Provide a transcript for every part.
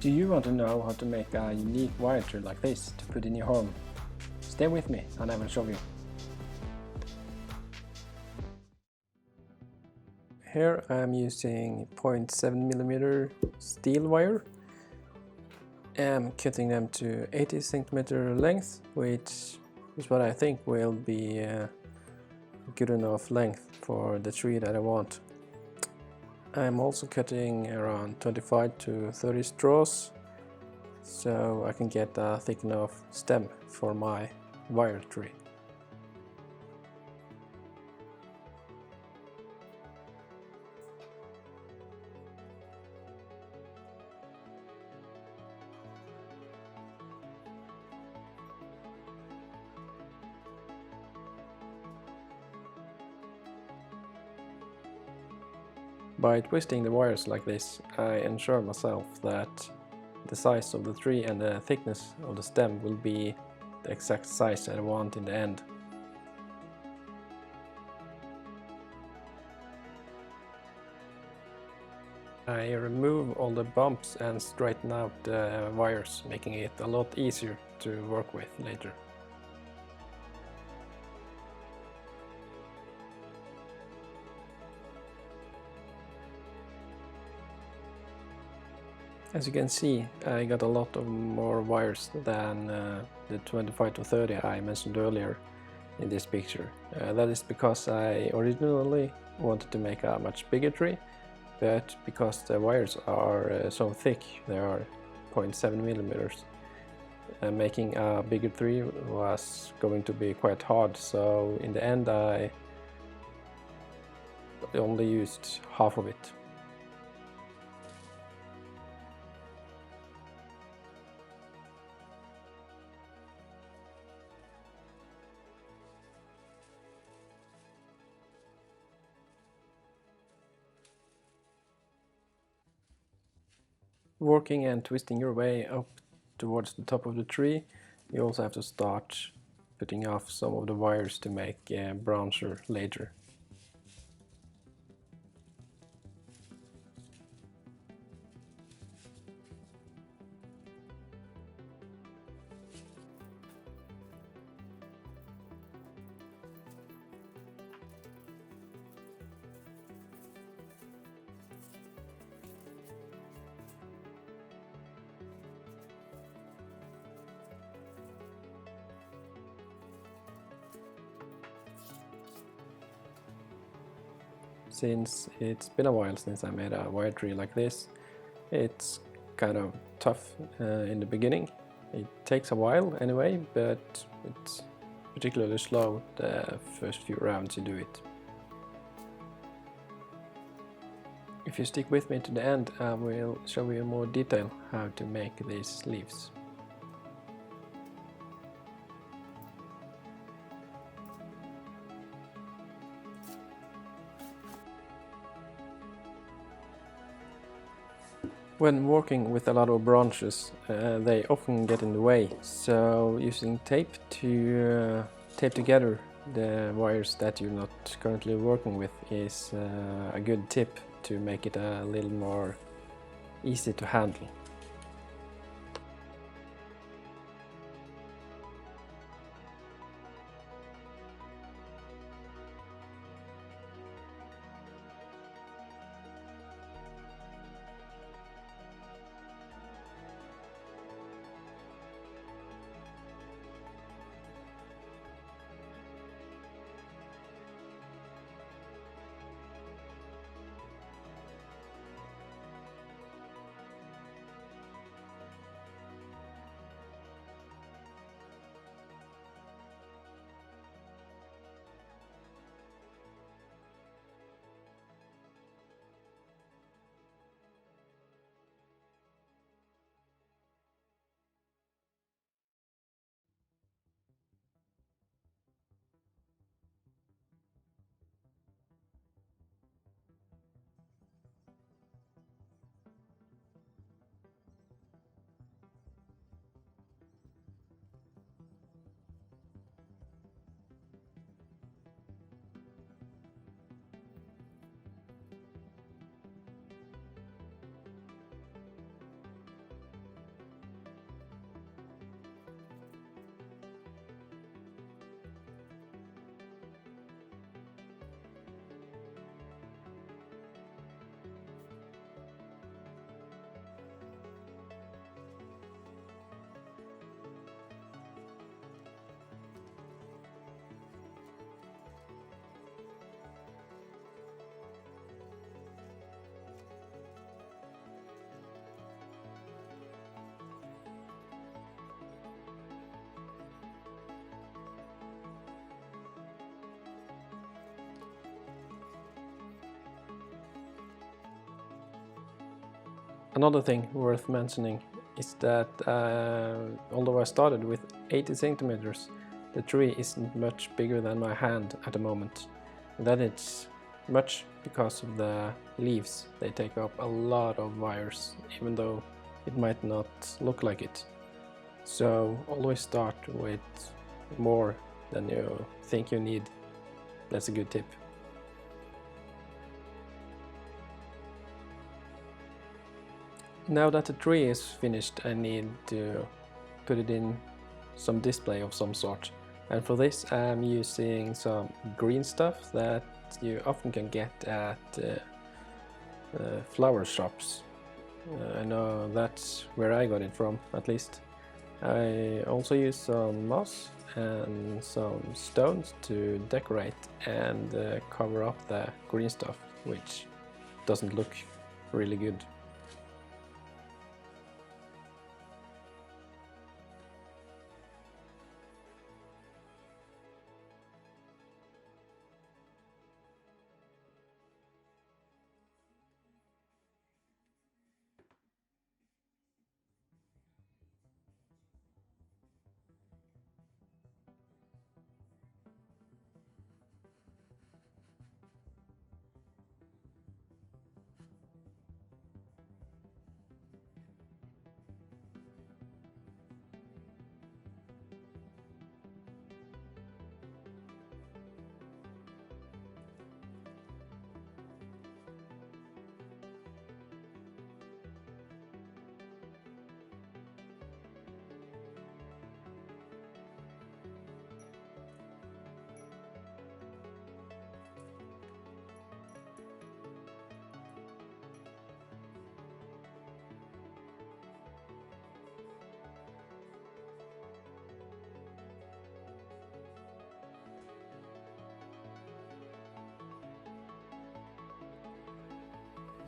Do you want to know how to make a unique wire tree like this to put in your home? Stay with me and I will show you. Here I am using 0.7mm steel wire. I'm cutting them to 80 cm length, which is what I think will be good enough length for the tree that I want. I'm also cutting around 25 to 30 straws so I can get a thick enough stem for my wire tree. By twisting the wires like this, I ensure myself that the size of the tree and the thickness of the stem will be the exact size that I want in the end. I remove all the bumps and straighten out the wires, making it a lot easier to work with later. As you can see, I got a lot of more wires than the 25 to 30 I mentioned earlier in this picture. That is because I originally wanted to make a much bigger tree, but because the wires are so thick, they are 0.7mm, making a bigger tree was going to be quite hard, so in the end I only used half of it. Working and twisting your way up towards the top of the tree, you also have to start putting off some of the wires to make a brancher later. Since it's been a while since I made a wire tree like this, it's kind of tough in the beginning. It takes a while anyway, but it's particularly slow the first few rounds you do it. If you stick with me to the end, I will show you in more detail how to make these leaves. When working with a lot of branches, they often get in the way, so using tape to tape together the wires that you're not currently working with is a good tip to make it a little more easy to handle. Another thing worth mentioning is that although I started with 80 centimeters, the tree isn't much bigger than my hand at the moment. And that it's much because of the leaves. They take up a lot of wires, even though it might not look like it. So always start with more than you think you need. That's a good tip. Now that the tree is finished, I need to put it in some display of some sort. And for this I'm using some green stuff that you often can get at flower shops. I know that's where I got it from, at least. I also use some moss and some stones to decorate and cover up the green stuff, which doesn't look really good.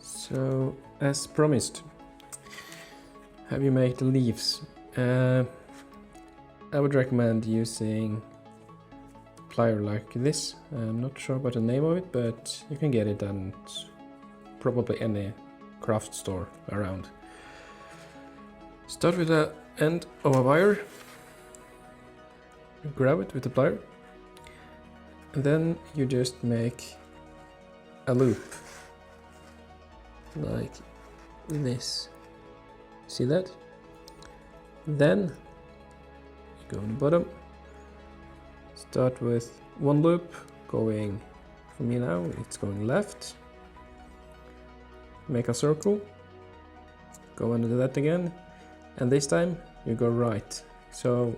So, as promised, have you made the leaves? I would recommend using a plier like this. I'm not sure about the name of it, but you can get it at probably any craft store around. Start with the end of a wire, grab it with the plier, and then you just make a loop like this. See that? Then you go on the bottom, start with one loop going, for me now it's going left, make a circle, go under that again, and this time you go right. So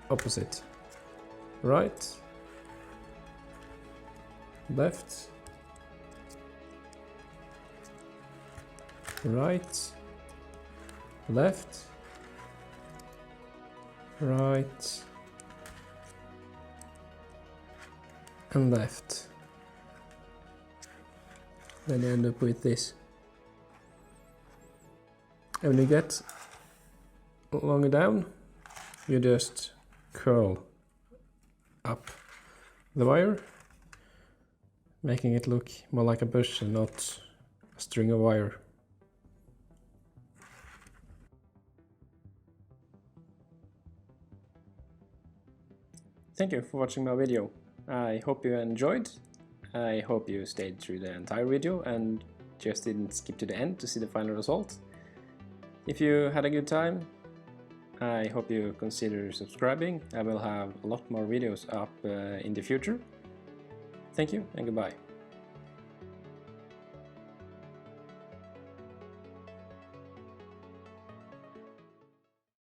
opposite, right, left, right, left, right, and left. Then you end up with this. And when you get longer down, you just curl up the wire, making it look more like a bush and not a string of wire. Thank you for watching my video. I hope you enjoyed. I hope you stayed through the entire video and just didn't skip to the end to see the final result. If you had a good time, I hope you consider subscribing. I will have a lot more videos up in the future. Thank you and goodbye.